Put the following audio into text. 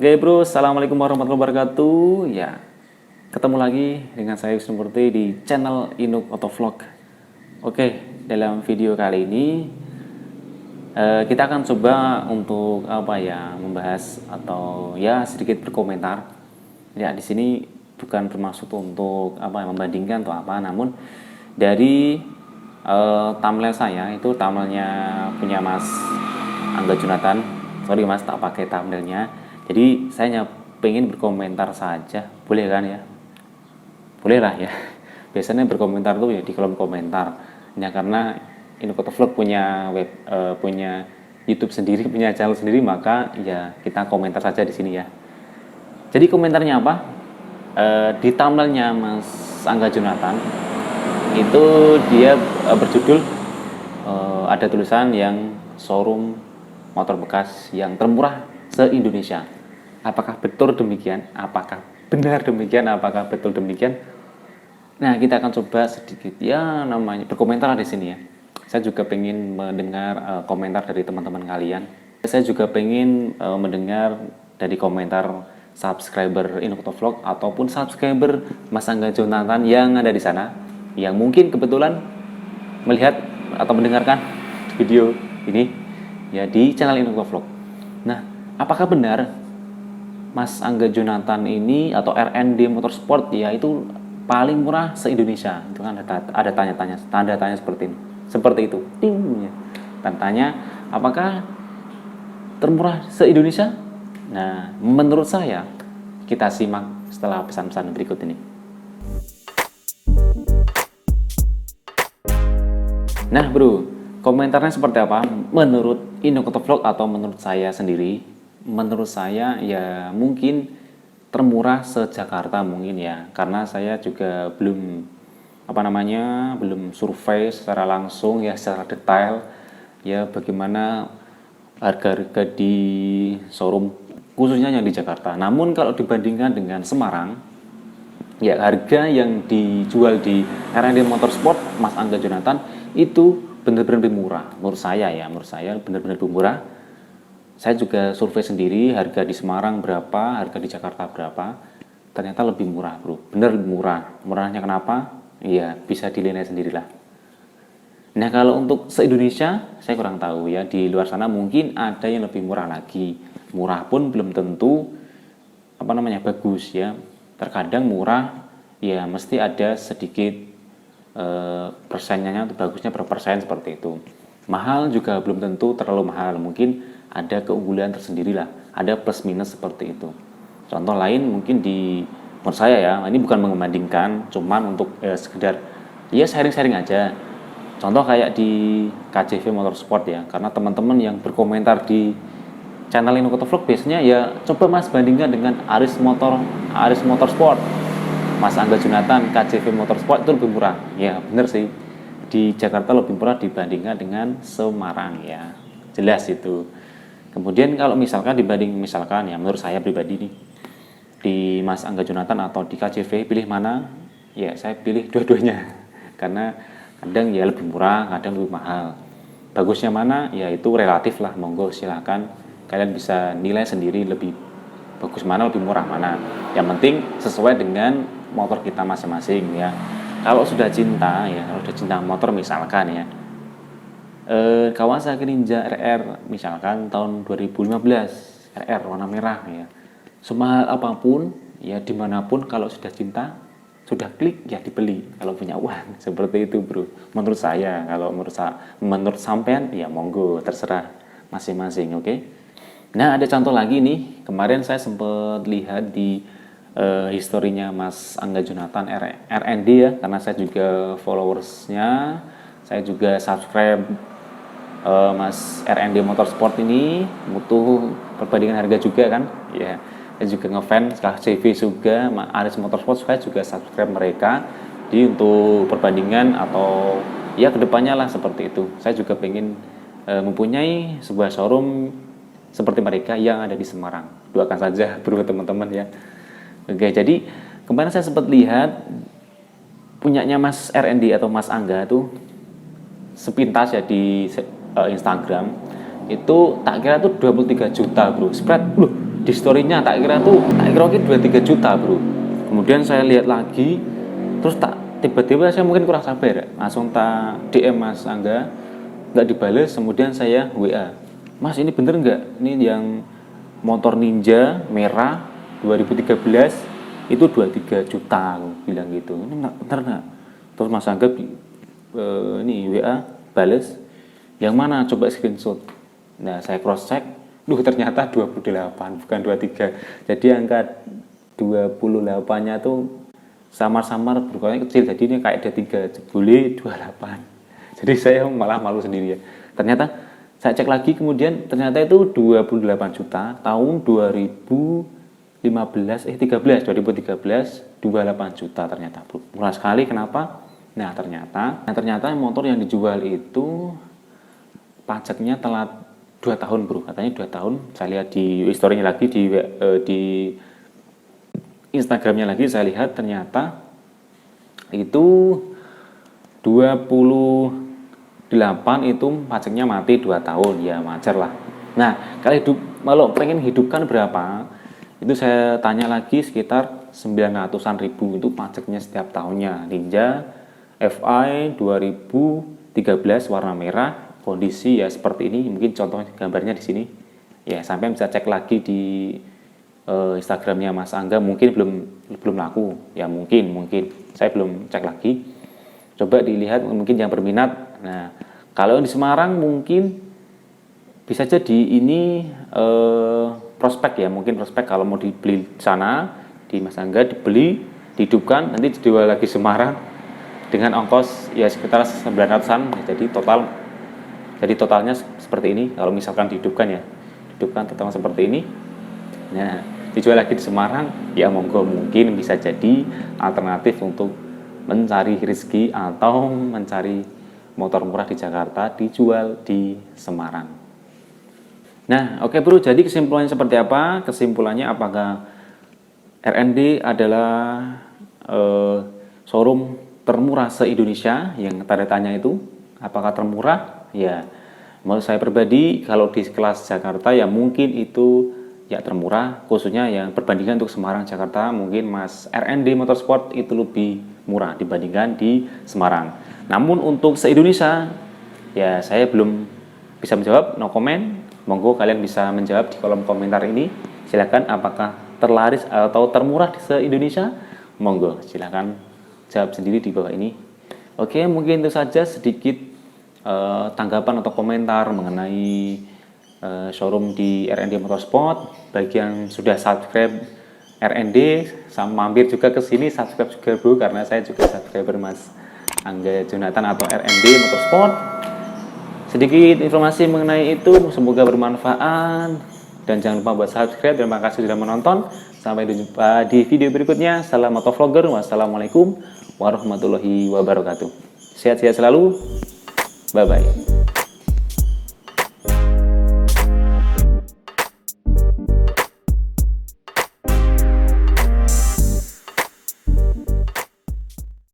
Oke bro, assalamualaikum warahmatullahi wabarakatuh. Ya, ketemu lagi dengan saya Wisnu Murti di channel Inuk Autovlog. Oke, dalam video kali ini kita akan coba untuk membahas atau ya sedikit berkomentar. Ya, di sini bukan bermaksud untuk membandingkan atau apa, namun dari thumbnail saya itu thumbnailnya punya Mas Angga Junatan. Sorry Mas, tak pakai thumbnailnya. Jadi saya hanya pengen berkomentar saja, boleh kan ya? Boleh lah ya. Biasanya berkomentar tuh ya di kolom komentar. Ya karena Inuk Autovlog punya punya YouTube sendiri, punya channel sendiri, maka ya kita komentar saja di sini ya. Jadi komentarnya apa? Di thumbnailnya Mas Angga Junatan itu dia berjudul ada tulisan yang showroom motor bekas yang termurah se-Indonesia. Apakah betul demikian? Apakah benar demikian? Apakah betul demikian? Nah, kita akan coba sedikit ya namanya berkomentar di sini ya. Saya juga pengen mendengar komentar dari teman-teman kalian. Saya juga pengen mendengar dari komentar subscriber Inuk Autovlog ataupun subscriber Mas Angga Junatan yang ada di sana, yang mungkin kebetulan melihat atau mendengarkan video ini ya di channel Inuk Autovlog. Nah, apakah benar Mas Angga Junatan ini atau RND Motorsport ya itu paling murah se-Indonesia? Itu kan ada tanda tanya seperti ini. Seperti itu. Ting ya. Tanya apakah termurah se-Indonesia? Nah, menurut saya kita simak setelah pesan-pesan berikut ini. Nah, bro, komentarnya seperti apa? Menurut Inuk Autovlog atau menurut saya sendiri? Menurut saya ya mungkin termurah se-Jakarta mungkin ya, karena saya juga belum belum survei secara langsung ya, secara detail ya bagaimana harga-harga di showroom khususnya yang di Jakarta. Namun kalau dibandingkan dengan Semarang ya, harga yang dijual di RND Motorsport Mas Angga Junatan itu benar-benar lebih murah menurut saya benar-benar lebih murah. Saya juga survei sendiri harga di Semarang berapa, harga di Jakarta berapa. Ternyata lebih murah bro, bener lebih murah. Murahnya kenapa? Ya bisa dinilai sendirilah. Nah kalau untuk se-Indonesia saya kurang tahu ya. Di luar sana mungkin ada yang lebih murah lagi. Murah pun belum tentu bagus ya. Terkadang murah ya mesti ada sedikit persennya, bagusnya berapa persen seperti itu. Mahal juga belum tentu terlalu mahal, mungkin ada keunggulan tersendiri lah, ada plus minus seperti itu. Contoh lain mungkin menurut saya ya, ini bukan membandingkan, cuman untuk sekedar ya sharing-sharing aja. Contoh kayak di KJV Motorsport ya, karena teman-teman yang berkomentar di channel Inuk Autovlog biasanya ya coba Mas bandingkan dengan Aris Motorsport, Mas Angga Junatan, KJV Motorsport itu lebih murah. Ya bener sih, di Jakarta lebih murah dibandingkan dengan Semarang ya, jelas itu. Kemudian kalau misalkan ya menurut saya pribadi nih, di Mas Angga Junatan atau di KJV pilih mana? Ya saya pilih dua-duanya karena kadang ya lebih murah, kadang lebih mahal. Bagusnya mana? Ya itu relatif lah, monggo silahkan kalian bisa nilai sendiri lebih bagus mana, lebih murah mana. Yang penting sesuai dengan motor kita masing-masing ya. Kalau sudah cinta motor misalkan ya, Kawasaki Ninja RR misalkan tahun 2015 RR warna merah ya, semahal apapun ya dimanapun kalau sudah cinta, sudah klik ya dibeli kalau punya uang. Seperti itu bro, menurut saya. Kalau menurut sampean ya monggo, terserah masing-masing. Oke. Nah ada contoh lagi nih, kemarin saya sempat lihat di historinya Mas Angga Junatan RND ya, karena saya juga followersnya, saya juga subscribe Mas RND Motorsport ini, butuh perbandingan harga juga kan ya. Saya juga ngefans KJV juga, Aris Motorsport, saya juga subscribe mereka untuk perbandingan atau ya kedepannya lah seperti itu. Saya juga pengen mempunyai sebuah showroom seperti mereka yang ada di Semarang. Doakan saja bro teman-teman ya. Oke, jadi kemarin saya sempat lihat punyanya Mas RND atau Mas Angga tuh sepintas ya di Instagram itu, tak kira tuh 23 juta bro, spread loh, di story-nya tak kira oke 23 juta bro. Kemudian saya lihat lagi, terus tiba-tiba saya mungkin kurang sabar, langsung tak DM Mas Angga, nggak dibales. Kemudian saya WA, Mas ini bener nggak? Ini yang motor Ninja merah 2013 itu 23 juta, aku bilang gitu. Ini bener nggak? Terus Mas Angga ini WA bales, yang mana? Coba screenshot. Nah saya cross check, ternyata 28 bukan 23. Jadi angka 28 nya tuh samar-samar berkurangnya kecil, jadi ini kayak ada 3 boleh 28. Jadi saya malah malu sendiri ya. Ternyata saya cek lagi kemudian ternyata itu 28 juta tahun 2013 28 juta ternyata bro. Murah sekali. Kenapa? Nah ternyata motor yang dijual itu pajaknya telat 2 tahun bro, katanya 2 tahun. Saya lihat di historinya lagi di Instagramnya lagi, saya lihat ternyata itu 28 itu pajaknya mati 2 tahun, ya wajar lah. Nah kalau pengen hidupkan berapa, itu saya tanya lagi sekitar 900-an ribu itu pajaknya setiap tahunnya. Ninja FI 2013 warna merah, kondisi ya seperti ini, mungkin contohnya gambarnya di sini ya, sampai bisa cek lagi di Instagramnya Mas Angga, mungkin belum laku ya, mungkin saya belum cek lagi, coba dilihat mungkin yang berminat. Nah kalau di Semarang mungkin bisa jadi ini prospek ya, mungkin prospek kalau mau dibeli sana di Mas Angga, dibeli dihidupkan, nanti dijual lagi Semarang dengan ongkos ya sekitar 900-an ya, jadi totalnya seperti ini. Kalau misalkan dihidupkan totalnya seperti ini. Nah, dijual lagi di Semarang, ya monggo, mungkin bisa jadi alternatif untuk mencari rezeki atau mencari motor murah di Jakarta dijual di Semarang. Nah, oke bro, jadi kesimpulannya seperti apa? Kesimpulannya apakah RND adalah showroom termurah se-Indonesia? Yang tanda tanya itu, apakah termurah? Ya, menurut saya pribadi kalau di kelas Jakarta ya mungkin itu ya termurah, khususnya yang perbandingan untuk Semarang Jakarta mungkin Mas RND Motorsport itu lebih murah dibandingkan di Semarang. Namun untuk se-Indonesia ya saya belum bisa menjawab, no comment. Monggo kalian bisa menjawab di kolom komentar ini. Silakan, apakah terlaris atau termurah di se-Indonesia? Monggo silakan jawab sendiri di bawah ini. Oke, mungkin itu saja sedikit tanggapan atau komentar mengenai showroom di RND Motorsport. Bagi yang sudah subscribe RND, sama mampir juga ke sini subscribe juga bro, karena saya juga subscriber Mas Angga Jonathan atau RND Motorsport. Sedikit informasi mengenai itu, semoga bermanfaat dan jangan lupa buat subscribe. Terima kasih sudah menonton, sampai jumpa di video berikutnya. Salam motovlogger, wassalamualaikum warahmatullahi wabarakatuh. Sehat-sehat selalu, bye bye.